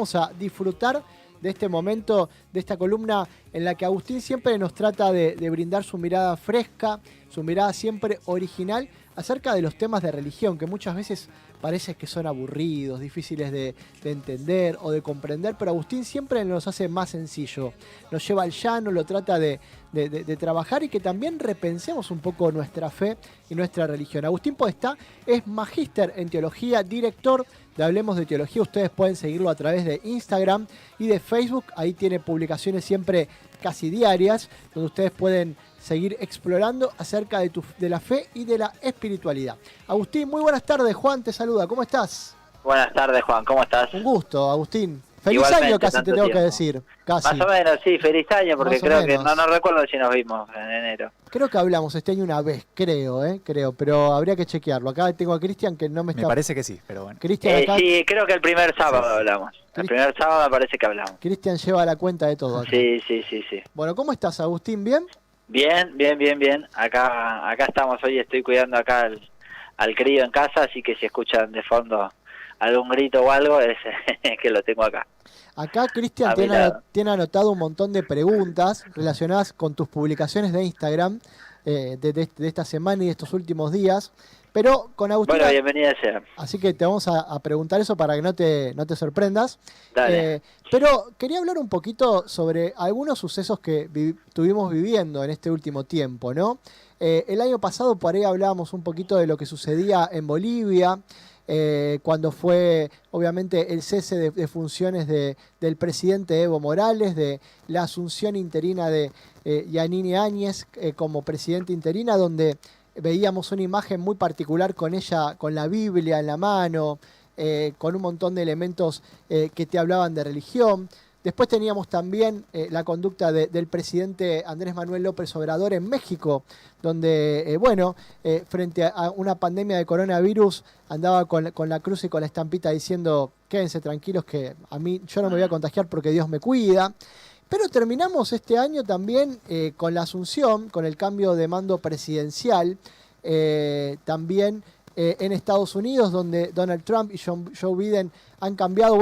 vamos a disfrutar de este momento, de esta columna en la que Agustín siempre nos trata de brindar su mirada fresca, su mirada siempre original acerca de los temas de religión, que muchas veces parece que son aburridos, difíciles de entender o de comprender, pero Agustín siempre nos hace más sencillo, nos lleva al llano, lo trata de trabajar y que también repensemos un poco nuestra fe y nuestra religión. Agustín Podestá es magíster en teología, director de Hablemos de Teología. Ustedes pueden seguirlo a través de Instagram y de Facebook. Ahí tiene publicaciones siempre casi diarias, donde ustedes pueden seguir explorando acerca de la fe y de la espiritualidad. Agustín, muy buenas tardes. Juan te saluda. ¿Cómo estás? Buenas tardes, Juan. ¿Cómo estás? Un gusto, Agustín. Feliz Igualmente, año casi te tengo tiempo que decir. Casi. Más o menos, sí, feliz año, porque creo que no recuerdo si nos vimos en enero. Creo que hablamos este año una vez, creo, pero habría que chequearlo. Acá tengo a Cristian que no me está... Me parece que sí, pero bueno. Cristian acá... Sí, creo que el primer sábado hablamos. El primer sábado me parece que hablamos. Cristian lleva la cuenta de todo acá. Sí. Bueno, ¿cómo estás, Agustín? ¿Bien? Bien. Acá estamos hoy, estoy cuidando acá al crío en casa, así que si escuchan de fondo algún grito o algo, es que lo tengo acá. Acá Cristian tiene anotado un montón de preguntas relacionadas con tus publicaciones de Instagram de esta semana y de estos últimos días. Pero con Agustín... Bueno, bienvenida sea. Así que te vamos a preguntar eso para que no te sorprendas. Dale. Pero quería hablar un poquito sobre algunos sucesos que estuvimos viviendo en este último tiempo, ¿no? El año pasado por ahí hablábamos un poquito de lo que sucedía en Bolivia, cuando fue obviamente el cese de funciones del presidente Evo Morales, de la asunción interina de Yanine Áñez como presidenta interina, donde veíamos una imagen muy particular con ella, con la Biblia en la mano, con un montón de elementos que te hablaban de religión. Después teníamos también la conducta del presidente Andrés Manuel López Obrador en México, donde, frente a una pandemia de coronavirus, andaba con la cruz y con la estampita diciendo, quédense tranquilos que yo no me voy a contagiar porque Dios me cuida. Pero terminamos este año también con la asunción, con el cambio de mando presidencial, también en Estados Unidos, donde Donald Trump y Joe Biden han cambiado,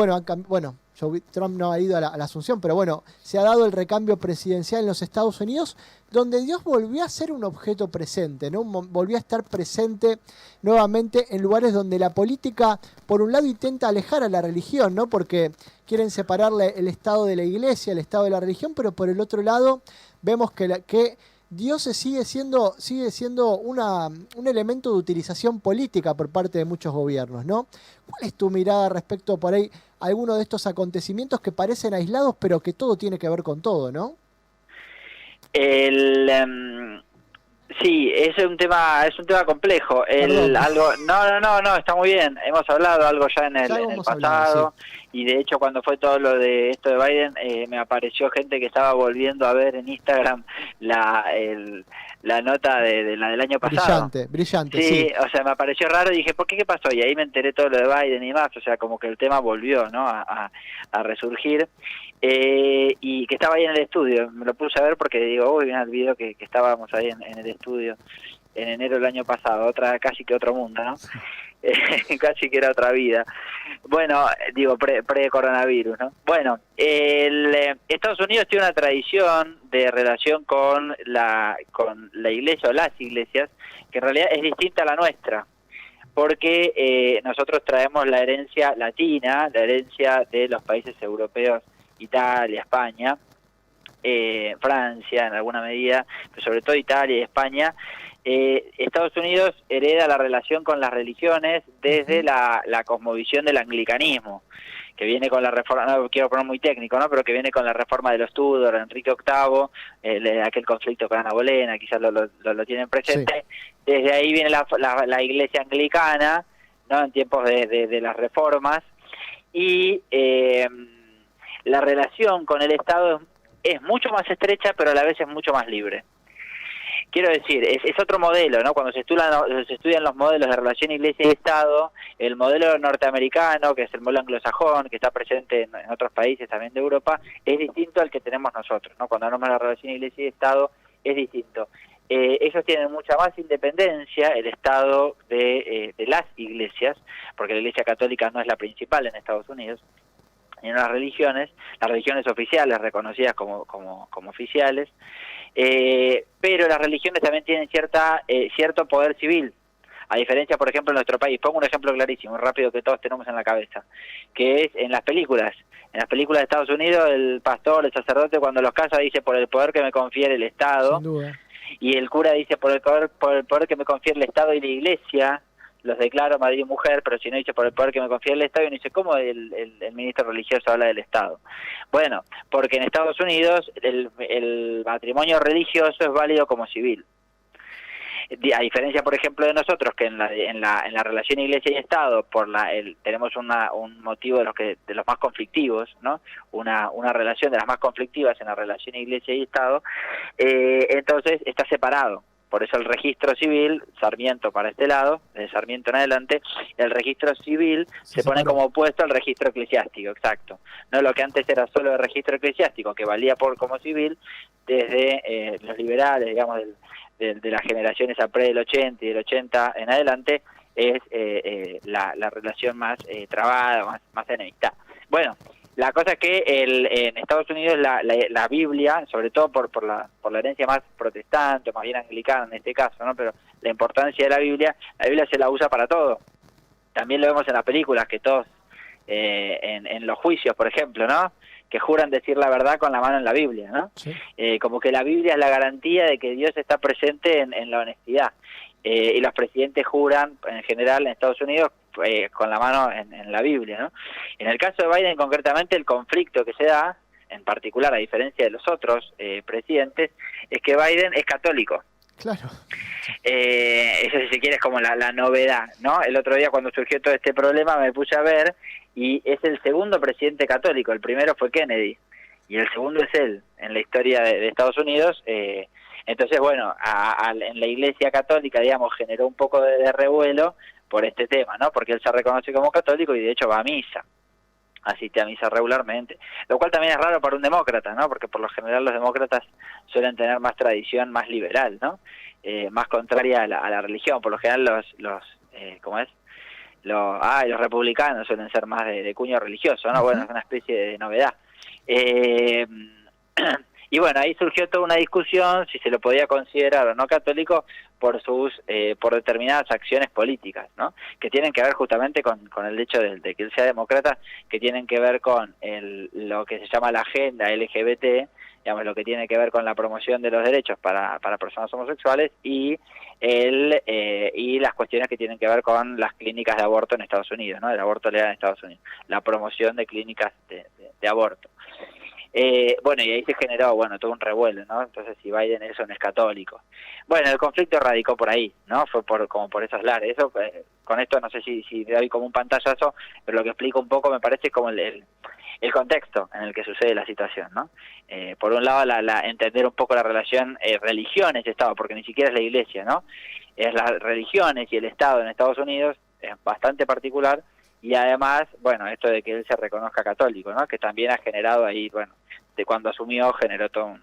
Trump no ha ido a la asunción, pero bueno, se ha dado el recambio presidencial en los Estados Unidos, donde Dios volvió a ser un objeto presente, ¿no? Volvió a estar presente nuevamente en lugares donde la política, por un lado, intenta alejar a la religión, ¿no? Porque quieren separarle el estado de la iglesia, el estado de la religión, pero por el otro lado vemos que Dios sigue siendo un elemento de utilización política por parte de muchos gobiernos, ¿no? ¿Cuál es tu mirada respecto por ahí a alguno de estos acontecimientos que parecen aislados, pero que todo tiene que ver con todo, ¿no? Sí, es un tema complejo. No, está muy bien. Hemos hablado algo ya en el pasado, sí. Y de hecho cuando fue todo lo de esto de Biden, me apareció gente que estaba volviendo a ver en Instagram la nota de la del año pasado. Brillante, sí. O sea, me apareció raro y dije, ¿por qué pasó? Y ahí me enteré todo lo de Biden y más, o sea, como que el tema volvió, ¿no? a resurgir. Y que estaba ahí en el estudio, me lo puse a ver porque digo, uy, mira el video que estábamos ahí en el estudio en enero del año pasado, casi que otro mundo, ¿no? Casi que era otra vida. Bueno, digo, pre-coronavirus, ¿no? Bueno, Estados Unidos tiene una tradición de relación con la iglesia o las iglesias que en realidad es distinta a la nuestra, porque nosotros traemos la herencia latina, la herencia de los países europeos, Italia, España, Francia en alguna medida, pero sobre todo Italia y España. Estados Unidos hereda la relación con las religiones desde la cosmovisión del anglicanismo, que viene con la reforma, no quiero poner muy técnico, ¿no? Pero que viene con la reforma de los Tudor, Enrique VIII, aquel conflicto con Ana Bolena, quizás lo tienen presente. Sí. Desde ahí viene la iglesia anglicana, ¿no? En tiempos de las reformas, y la relación con el Estado es mucho más estrecha, pero a la vez es mucho más libre. Quiero decir, es otro modelo, ¿no? Cuando se estudian los modelos de relación iglesia y Estado, el modelo norteamericano, que es el modelo anglosajón, que está presente en otros países también de Europa, es distinto al que tenemos nosotros, ¿no? Cuando hablamos de la relación iglesia y Estado, es distinto. Ellos tienen mucha más independencia, el Estado de las iglesias, porque la Iglesia Católica no es la principal en Estados Unidos. en las religiones oficiales reconocidas como oficiales, pero las religiones también tienen cierto poder civil, a diferencia, por ejemplo, en nuestro país. Pongo un ejemplo clarísimo, rápido, que todos tenemos en la cabeza, que es en las películas. En las películas de Estados Unidos, el pastor, el sacerdote, cuando los casa, dice: por el poder que me confiere el Estado. Sin duda. Y el cura dice: por el poder que me confiere el Estado y la Iglesia, los declaro marido y mujer. Pero si no dice: por el poder que me confiere el Estado, y no dice: ¿cómo el ministro religioso habla del Estado? Bueno, porque en Estados Unidos el matrimonio religioso es válido como civil. A diferencia, por ejemplo, de nosotros, que en la relación Iglesia y Estado tenemos un motivo de los más conflictivos, ¿no? Una relación de las más conflictivas en la relación Iglesia y Estado, entonces está separado. Por eso el registro civil, Sarmiento para este lado, de Sarmiento en adelante, el registro civil se pone como opuesto al registro eclesiástico, exacto. No lo que antes era solo el registro eclesiástico, que valía como civil, desde los liberales, digamos, de las generaciones pre del 80 y del 80 en adelante, es la relación más trabada, más enemistad. Bueno, la cosa es que en Estados Unidos la Biblia, sobre todo por la herencia más protestante, más bien anglicana en este caso, ¿no? Pero la importancia de la Biblia se la usa para todo. También lo vemos en las películas, que todos, en los juicios, por ejemplo, ¿no? Que juran decir la verdad con la mano en la Biblia, ¿no? Sí. Como que la Biblia es la garantía de que Dios está presente en la honestidad. Y los presidentes juran, en general, en Estados Unidos, con la mano en la Biblia, ¿no? En el caso de Biden, concretamente, el conflicto que se da, en particular, a diferencia de los otros presidentes, es que Biden es católico. Claro. Eso, si se quiere, es como la novedad, ¿no? El otro día, cuando surgió todo este problema, me puse a ver, y es el segundo presidente católico. El primero fue Kennedy, y el segundo es él, en la historia de Estados Unidos. Entonces, bueno, en la Iglesia Católica, digamos, generó un poco de revuelo por este tema, ¿no? Porque él se reconoce como católico y de hecho va a misa, asiste a misa regularmente, lo cual también es raro para un demócrata, ¿no? Porque por lo general los demócratas suelen tener más tradición más liberal, ¿no? Más contraria a la religión. Por lo general ¿cómo es? Los republicanos suelen ser más de cuño religioso, ¿no? Bueno, es una especie de novedad. Y bueno, ahí surgió toda una discusión si se lo podía considerar o no católico por determinadas acciones políticas, ¿no? Que tienen que ver justamente con el hecho de que él sea demócrata, que tienen que ver con lo que se llama la agenda LGBT, digamos, lo que tiene que ver con la promoción de los derechos para personas homosexuales, y las cuestiones que tienen que ver con las clínicas de aborto en Estados Unidos, ¿no? El aborto legal en Estados Unidos, la promoción de clínicas de aborto. Bueno, y ahí se generó, todo un revuelo, ¿no? Entonces, si Biden eso no es católico. Bueno, el conflicto radicó por ahí, ¿no? Fue como por esos lares. Eso, con esto no sé si le doy como un pantallazo, pero lo que explico un poco me parece como el contexto en el que sucede la situación, ¿no? Por un lado, entender un poco la relación religiones-Estado, porque ni siquiera es la Iglesia, ¿no? Es las religiones y el Estado en Estados Unidos, es bastante particular. Y además, esto de que él se reconozca católico, ¿no? Que también ha generado ahí, de cuando asumió, generó todo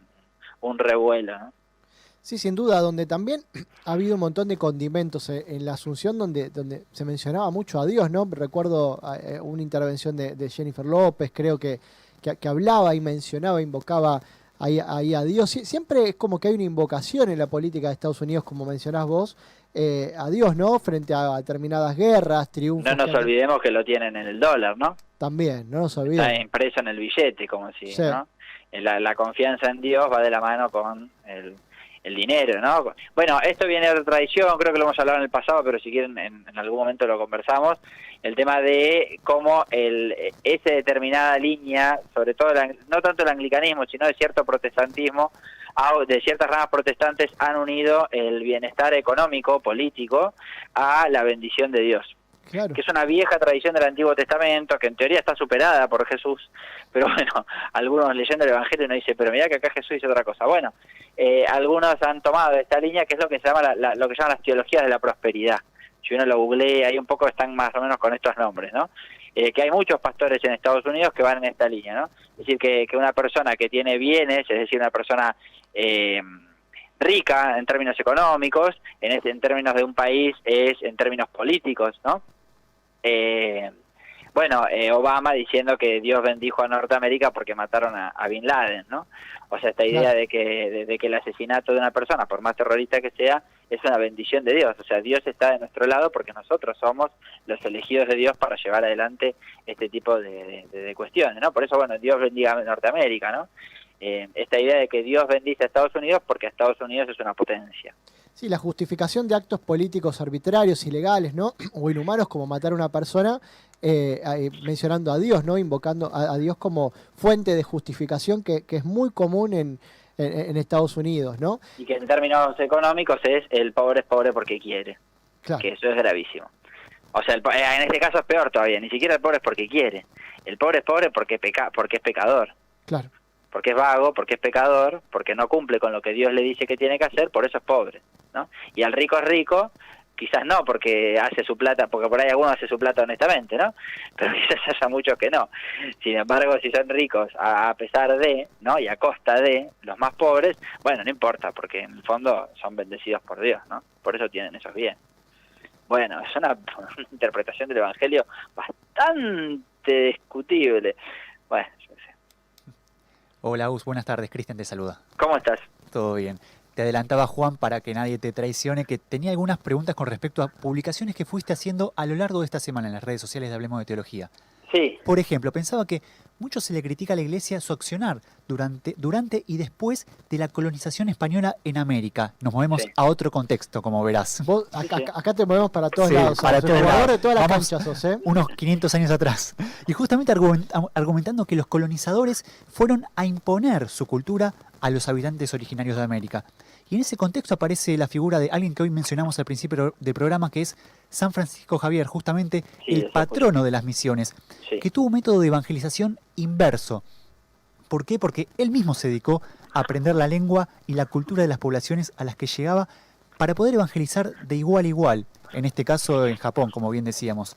un revuelo, ¿no? Sí, sin duda, donde también ha habido un montón de condimentos en la Asunción, donde se mencionaba mucho a Dios, ¿no? Recuerdo una intervención de Jennifer López, creo que hablaba y mencionaba, invocaba ahí a Dios. Siempre es como que hay una invocación en la política de Estados Unidos, como mencionás vos, a Dios, ¿no? Frente a determinadas guerras, triunfos. No nos olvidemos que lo tienen en el dólar, ¿no? También, no nos olvidemos. Está impreso en el billete, como si, sí, ¿no? La confianza en Dios va de la mano con el dinero, ¿no? Bueno, esto viene de otra tradición, creo que lo hemos hablado en el pasado, pero si quieren en algún momento lo conversamos, el tema de cómo esa determinada línea, sobre todo no tanto el anglicanismo, sino de cierto protestantismo, de ciertas ramas protestantes, han unido el bienestar económico, político, a la bendición de Dios. Claro. Que es una vieja tradición del Antiguo Testamento, que en teoría está superada por Jesús, pero algunos leyendo el Evangelio nos dicen, pero mirá que acá Jesús dice otra cosa. Algunos han tomado esta línea, que es lo que se llama lo que llaman las teologías de la prosperidad. Si uno lo googlea, ahí un poco están más o menos con estos nombres, ¿no? Que hay muchos pastores en Estados Unidos que van en esta línea, ¿no? Es decir, que una persona que tiene bienes, es decir, una persona rica en términos económicos, en términos de un país es en términos políticos, ¿no? Bueno, Obama diciendo que Dios bendijo a Norteamérica porque mataron a Bin Laden, ¿no? O sea, esta idea Claro. de que el asesinato de una persona, por más terrorista que sea, es una bendición de Dios. O sea, Dios está de nuestro lado porque nosotros somos los elegidos de Dios para llevar adelante este tipo de cuestiones, ¿no? Por eso, bueno, Dios bendiga a Norteamérica, ¿no? Esta idea de que Dios bendice a Estados Unidos porque Estados Unidos es una potencia. Sí, la justificación de actos políticos arbitrarios, ilegales, ¿no? O inhumanos, como matar a una persona, mencionando a Dios, ¿no? Invocando a Dios como fuente de justificación que es muy común en Estados Unidos, ¿no? Y que en términos económicos es pobre porque quiere, Claro, que eso es gravísimo. O sea, en este caso es peor todavía, ni siquiera el pobre es porque quiere. El pobre es pobre porque es pecador, claro. porque es vago, porque es pecador, porque no cumple con lo que Dios le dice que tiene que hacer, por eso es pobre, ¿no? Y al rico es rico, quizás no porque hace su plata, porque por ahí alguno hace su plata honestamente, ¿no? Pero quizás haya muchos que no. Sin embargo, si son ricos a pesar de, ¿no? Y a costa de los más pobres, bueno, no importa, porque en el fondo son bendecidos por Dios, ¿no? Por eso tienen esos bienes. Bueno, es una interpretación del Evangelio bastante discutible. Bueno, yo qué sé. Hola, Gus, buenas tardes. Cristian te saluda. ¿Cómo estás? Todo bien. Te adelantaba, Juan, para que nadie te traicione, que tenía algunas preguntas con respecto a publicaciones que fuiste haciendo a lo largo de esta semana en las redes sociales de Hablemos de Teología. Sí. Por ejemplo, pensaba que mucho se le critica a la Iglesia su accionar durante y después de la colonización española en América. Nos movemos Sí. a otro contexto, como verás. Vos, acá te movemos para todos Sí, lados. para sos el todos jugador lados. de todas las Vamos canchas sos, ¿eh? Unos 500 años atrás. Y justamente argumentando que los colonizadores fueron a imponer su cultura a los habitantes originarios de América. Y en ese contexto aparece la figura de alguien que hoy mencionamos al principio del programa, que es San Francisco Javier, justamente Sí, el eso patrono de las misiones, Sí. que tuvo un método de evangelización inverso. ¿Por qué? Porque él mismo se dedicó a aprender la lengua y la cultura de las poblaciones a las que llegaba para poder evangelizar de igual a igual, en este caso en Japón, como bien decíamos.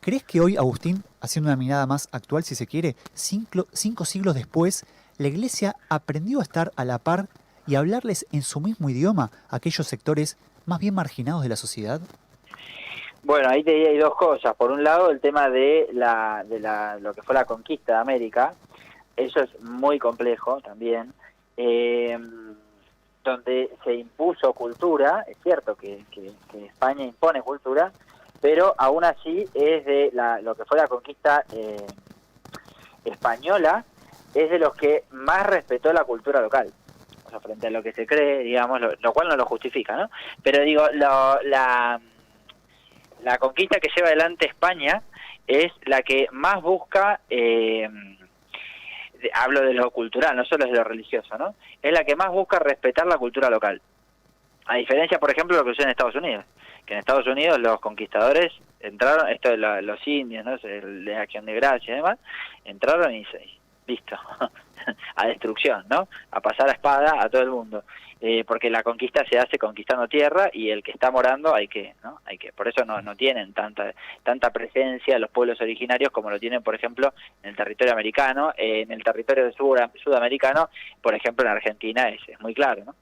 ¿Crees que hoy, Agustín, haciendo una mirada más actual, si se quiere, 5 siglos después, la Iglesia aprendió a estar a la par y a hablarles en su mismo idioma a aquellos sectores más bien marginados de la sociedad? Bueno, ahí te diría hay dos cosas. Por un lado, el tema de lo que fue la conquista de América. Eso es muy complejo también. Donde se impuso cultura, es cierto que España impone cultura, pero aún así es de lo que fue la conquista española, es de los que más respetó la cultura local. O sea, frente a lo que se cree, digamos, lo cual no lo justifica, ¿no? Pero digo, la conquista que lleva adelante España es la que más busca, hablo de lo cultural, no solo de lo religioso, ¿no? Es la que más busca respetar la cultura local. A diferencia, por ejemplo, de lo que sucede en Estados Unidos, que en Estados Unidos los conquistadores entraron, esto de los indios, ¿no? De Acción de Gracia y demás, entraron y listo, a destrucción, ¿no? A pasar a espada a todo el mundo. Porque la conquista se hace conquistando tierra y el que está morando por eso no tienen tanta presencia los pueblos originarios como lo tienen, por ejemplo, en el territorio americano, en el territorio sudamericano, por ejemplo, en Argentina es muy claro, ¿no?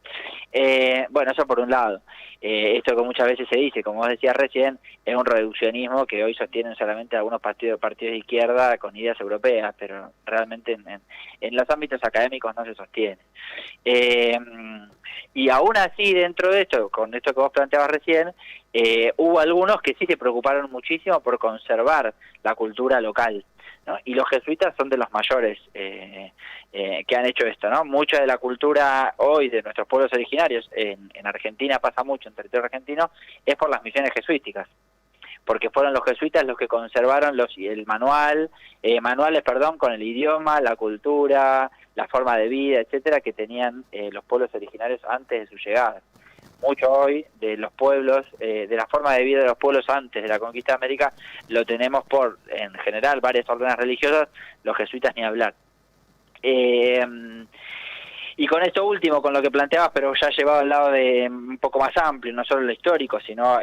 Bueno, eso por un lado. Esto que muchas veces se dice, como vos decías recién, es un reduccionismo que hoy sostienen solamente algunos partidos de izquierda con ideas europeas, pero realmente en los ámbitos académicos no se sostiene. Y aún así, dentro de esto, con esto que vos planteabas recién, hubo algunos que sí se preocuparon muchísimo por conservar la cultura local, ¿no? Y los jesuitas son de los mayores que han hecho esto, ¿no? Mucha de la cultura hoy de nuestros pueblos originarios, en Argentina pasa mucho, en territorio argentino, es por las misiones jesuíticas, porque fueron los jesuitas los que conservaron manuales con el idioma, la cultura, la forma de vida, etcétera, que tenían los pueblos originarios antes de su llegada. Mucho hoy de los pueblos, de la forma de vida de los pueblos antes de la conquista de América, lo tenemos en general, varias órdenes religiosas, los jesuitas ni hablar. Y con esto último, con lo que planteabas, pero ya llevado al lado de un poco más amplio, no solo lo histórico, sino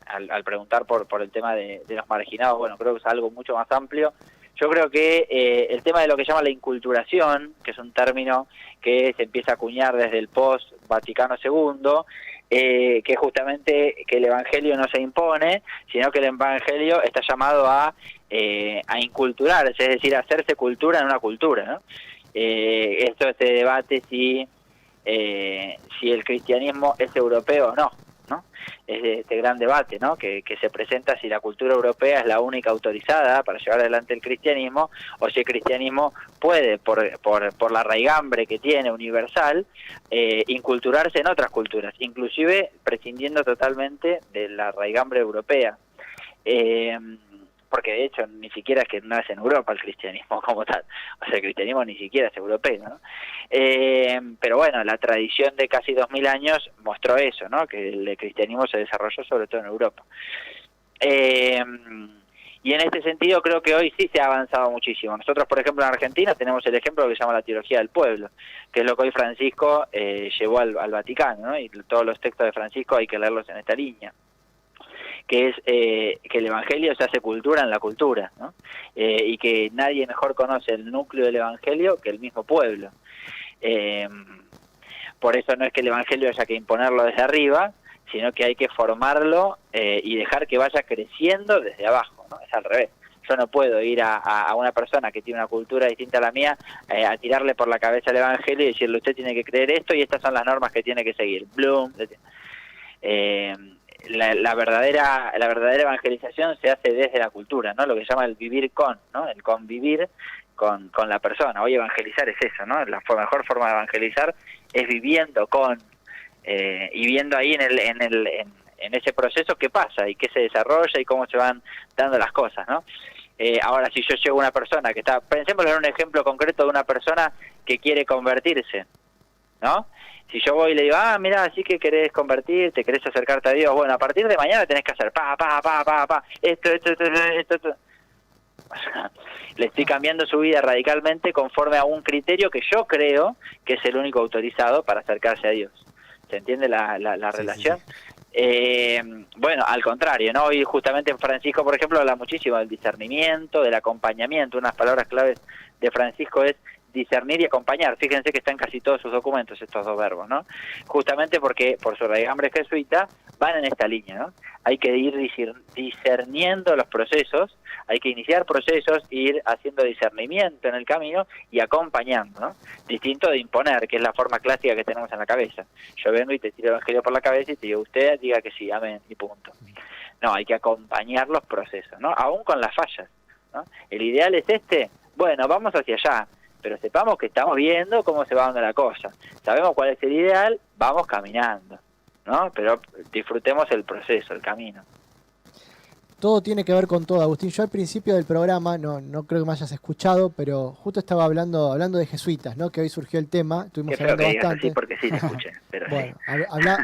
al preguntar por el tema de los marginados, bueno, creo que es algo mucho más amplio. Yo creo que el tema de lo que llama la inculturación, que es un término que se empieza a acuñar desde el post-Vaticano II, que justamente que el Evangelio no se impone, sino que el Evangelio está llamado a inculturarse, es decir, a hacerse cultura en una cultura, ¿no? Esto se debate si el cristianismo es europeo o no, ¿no? Es este gran debate, ¿no? que se presenta si la cultura europea es la única autorizada para llevar adelante el cristianismo, o si el cristianismo puede, por la raigambre que tiene universal, inculturarse en otras culturas, inclusive prescindiendo totalmente de la raigambre europea. Porque de hecho ni siquiera es que nace en Europa el cristianismo como tal, o sea, el cristianismo ni siquiera es europeo, ¿no? Pero bueno, la tradición de casi 2000 años mostró eso, ¿no? Que el cristianismo se desarrolló sobre todo en Europa. Y en este sentido creo que hoy sí se ha avanzado muchísimo. Nosotros, por ejemplo, en Argentina tenemos el ejemplo que se llama la teología del pueblo, que es lo que hoy Francisco llevó al Vaticano, ¿no? Y todos los textos de Francisco hay que leerlos en esta línea, que es que el Evangelio se hace cultura en la cultura, ¿no? Y que nadie mejor conoce el núcleo del Evangelio que el mismo pueblo. Por eso no es que el Evangelio haya que imponerlo desde arriba, sino que hay que formarlo y dejar que vaya creciendo desde abajo, ¿no? Es al revés. Yo no puedo ir a una persona que tiene una cultura distinta a la mía a tirarle por la cabeza el Evangelio y decirle, usted tiene que creer esto y estas son las normas que tiene que seguir. Bloom. La verdadera evangelización se hace desde la cultura, ¿no? Lo que se llama el vivir con, ¿no? El convivir con la persona. Hoy evangelizar es eso, ¿no? La mejor forma de evangelizar es viviendo con y viendo ahí en ese proceso qué pasa y qué se desarrolla y cómo se van dando las cosas, ¿no? Ahora, si yo llego a una persona que está, pensemos en un ejemplo concreto de una persona que quiere convertirse, ¿no? Si yo voy y le digo, mira, así que querés convertirte, querés acercarte a Dios, bueno, a partir de mañana tenés que hacer esto. O sea, le estoy cambiando su vida radicalmente conforme a un criterio que yo creo que es el único autorizado para acercarse a Dios. ¿Se entiende la relación? Sí. Bueno, al contrario, ¿no? Hoy justamente Francisco, por ejemplo, habla muchísimo del discernimiento, del acompañamiento. Unas palabras claves de Francisco es discernir y acompañar. Fíjense que están en casi todos sus documentos estos dos verbos, ¿no? Justamente porque por su raigambre jesuita van en esta línea, ¿no? Hay que ir discerniendo los procesos, hay que iniciar procesos, ir haciendo discernimiento en el camino y acompañando, ¿no? Distinto de imponer, que es la forma clásica que tenemos en la cabeza. Yo vengo y te tiro el evangelio por la cabeza y te digo, usted diga que sí, amén, y punto. No, hay que acompañar los procesos, ¿no? Aún con las fallas, ¿no? El ideal es bueno, vamos hacia allá, pero sepamos que estamos viendo cómo se va dando la cosa. Sabemos cuál es el ideal, vamos caminando, ¿no? Pero disfrutemos el proceso, el camino. Todo tiene que ver con todo, Agustín. Yo al principio del programa, no creo que me hayas escuchado, pero justo estaba hablando de jesuitas, ¿no? Que hoy surgió el tema, estuvimos hablando bastante. Sí, porque sí te escuché. Pero bueno,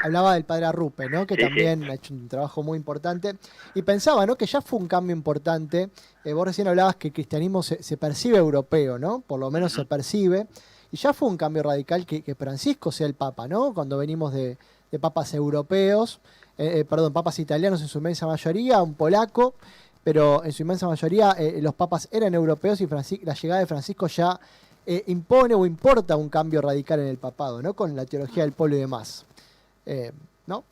hablaba del padre Arrupe, ¿no? Que sí, también ha hecho un trabajo muy importante. Y pensaba, ¿no? Que ya fue un cambio importante. Vos recién hablabas que el cristianismo se percibe europeo, ¿no? Por lo menos se percibe. Y ya fue un cambio radical que Francisco sea el papa, ¿no? Cuando venimos de papas europeos, papas italianos en su inmensa mayoría, un polaco, pero en su inmensa mayoría los papas eran europeos y la llegada de Francisco ya impone o importa un cambio radical en el papado, ¿no? Con la teología del pueblo y demás, ¿no?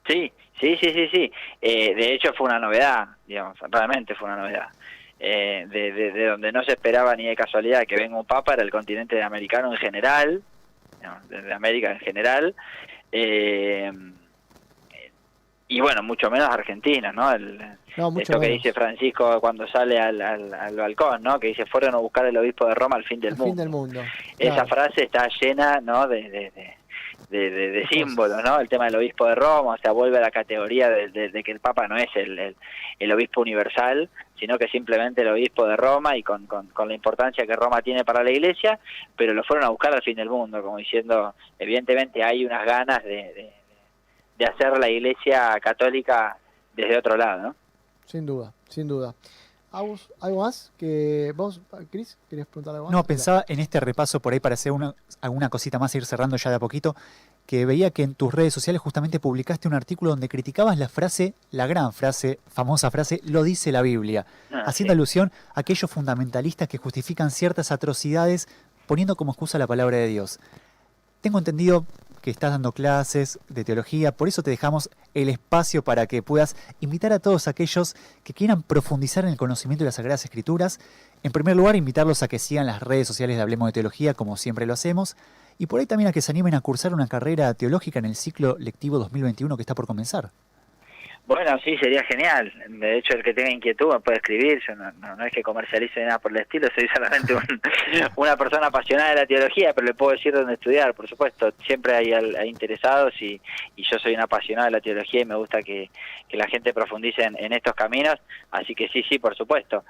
Sí. De hecho fue una novedad, digamos, realmente fue una novedad. De donde no se esperaba ni de casualidad que venga un papa, era el continente americano en general, digamos, de América en general, y bueno, mucho menos Argentina, ¿no? Esto que dice Francisco cuando sale al balcón, ¿no? Que dice, fueron a buscar el obispo de Roma al fin del mundo. Esa frase está llena, ¿no? de símbolos, ¿no? El tema del obispo de Roma, o sea, vuelve a la categoría de que el Papa no es el obispo universal, sino que simplemente el obispo de Roma y con la importancia que Roma tiene para la Iglesia, pero lo fueron a buscar al fin del mundo, como diciendo, evidentemente hay unas ganas de hacer la Iglesia católica desde otro lado, ¿no? Sin duda. Agus, ¿algo más? Que vos, Cris, ¿querías preguntar algo más? No, pensaba en este repaso por ahí para hacer alguna cosita más, ir cerrando ya de a poquito, que veía que en tus redes sociales justamente publicaste un artículo donde criticabas la gran frase, famosa frase, lo dice la Biblia, haciendo alusión a aquellos fundamentalistas que justifican ciertas atrocidades poniendo como excusa la palabra de Dios. Tengo entendido que estás dando clases de teología, por eso te dejamos el espacio para que puedas invitar a todos aquellos que quieran profundizar en el conocimiento de las Sagradas Escrituras. En primer lugar, invitarlos a que sigan las redes sociales de Hablemos de Teología, como siempre lo hacemos, y por ahí también a que se animen a cursar una carrera teológica en el ciclo lectivo 2021 que está por comenzar. Bueno, sí, sería genial. De hecho, el que tenga inquietud me puede escribir. Yo no es que comercialice nada por el estilo, soy solamente una persona apasionada de la teología, pero le puedo decir dónde estudiar, por supuesto. Siempre hay interesados y yo soy un apasionado de la teología y me gusta que la gente profundice en estos caminos. Así que sí, por supuesto.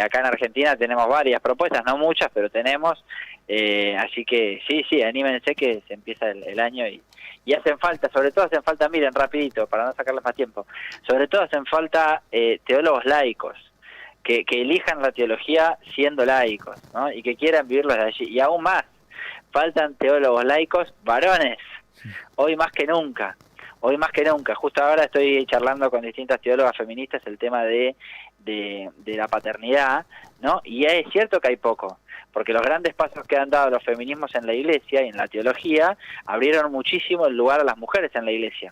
Acá en Argentina tenemos varias propuestas, no muchas, pero tenemos. Así que sí, anímense que se empieza el año y hacen falta, sobre todo hacen falta, miren, rapidito, para no sacarles más tiempo, sobre todo hacen falta teólogos laicos, que elijan la teología siendo laicos, ¿no? Y que quieran vivirlos de allí. Y aún más, faltan teólogos laicos varones, hoy más que nunca. Justo ahora estoy charlando con distintas teólogas feministas el tema de la paternidad, ¿no? Y es cierto que hay poco, porque los grandes pasos que han dado los feminismos en la Iglesia y en la teología abrieron muchísimo el lugar a las mujeres en la Iglesia.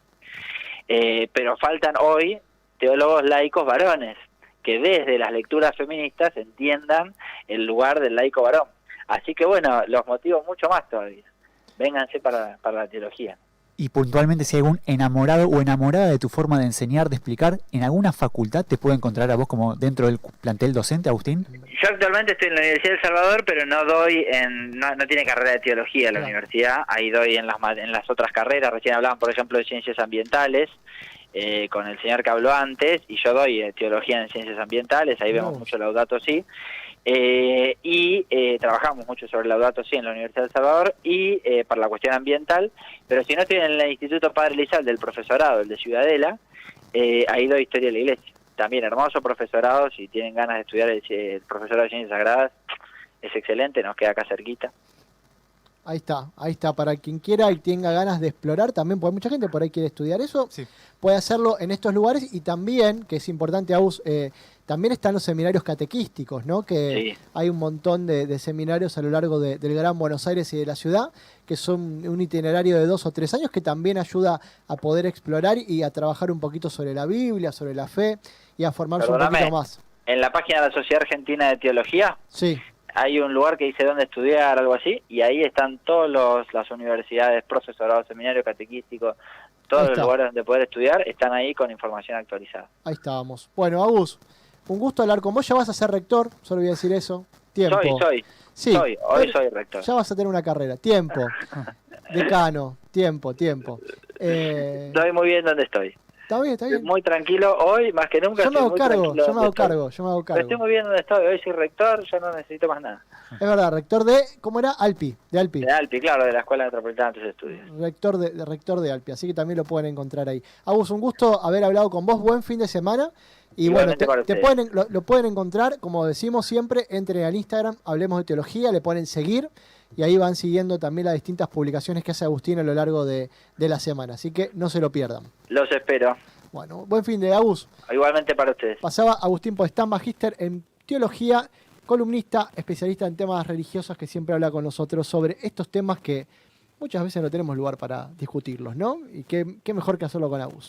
Pero faltan hoy teólogos laicos varones, que desde las lecturas feministas entiendan el lugar del laico varón. Así que bueno, los motivo mucho más todavía. Vénganse para la teología. Y puntualmente, si hay algún enamorado o enamorada de tu forma de enseñar, de explicar, ¿en alguna facultad te puede encontrar a vos como dentro del plantel docente, Agustín? Yo actualmente estoy en la Universidad del Salvador, pero no doy no tiene carrera de teología la universidad, ahí doy en las otras carreras. Recién hablaban, por ejemplo, de ciencias ambientales, con el señor que habló antes, y yo doy teología en ciencias ambientales, ahí vemos mucho Laudato Si. Trabajamos mucho sobre Laudato Si en la Universidad del Salvador y para la cuestión ambiental, pero si no estoy en el Instituto Padre Elizalde del profesorado, el de Ciudadela, ahí doy historia de la Iglesia. También hermoso profesorado, si tienen ganas de estudiar el profesorado de Ciencias Sagradas, es excelente, nos queda acá cerquita. Ahí está, para quien quiera y tenga ganas de explorar también, porque mucha gente por ahí quiere estudiar eso, sí, puede hacerlo en estos lugares. Y también, que es importante, Agus, también están los seminarios catequísticos, ¿no? Que sí, hay un montón de seminarios a lo largo del Gran Buenos Aires y de la ciudad, que son un itinerario de 2 o 3 años que también ayuda a poder explorar y a trabajar un poquito sobre la Biblia, sobre la fe y a formarse un poquito más. En la página de la Sociedad Argentina de Teología, sí, hay un lugar que dice dónde estudiar, algo así, y ahí están todas las universidades, profesorados, seminarios catequísticos, todos los lugares donde poder estudiar, están ahí con información actualizada. Ahí estábamos. Bueno, Agus, un gusto hablar con vos. Ya vas a ser rector, solo voy a decir eso. Tiempo. Hoy soy rector. Ya vas a tener una carrera. Tiempo. Decano. Tiempo. Estoy muy bien donde estoy. Está bien. Estoy muy tranquilo hoy, más que nunca. Yo me hago cargo. Pero estoy muy bien donde estoy. Hoy soy rector, yo no necesito más nada. Es verdad, rector de, ¿cómo era? Alpi. De Alpi, claro, de la Escuela Metropolitana de Estudios. Rector de Alpi, así que también lo pueden encontrar ahí. Agus, un gusto haber hablado con vos. Buen fin de semana. Y bueno, lo pueden encontrar, como decimos siempre, entren al Instagram, Hablemos de Teología, le ponen seguir y ahí van siguiendo también las distintas publicaciones que hace Agustín a lo largo de la semana. Así que no se lo pierdan. Los espero. Bueno, buen fin de Agus. Igualmente para ustedes. Pasaba Agustín Podestán, magíster en teología, columnista, especialista en temas religiosos, que siempre habla con nosotros sobre estos temas que muchas veces no tenemos lugar para discutirlos, ¿no? Y qué mejor que hacerlo con Agus.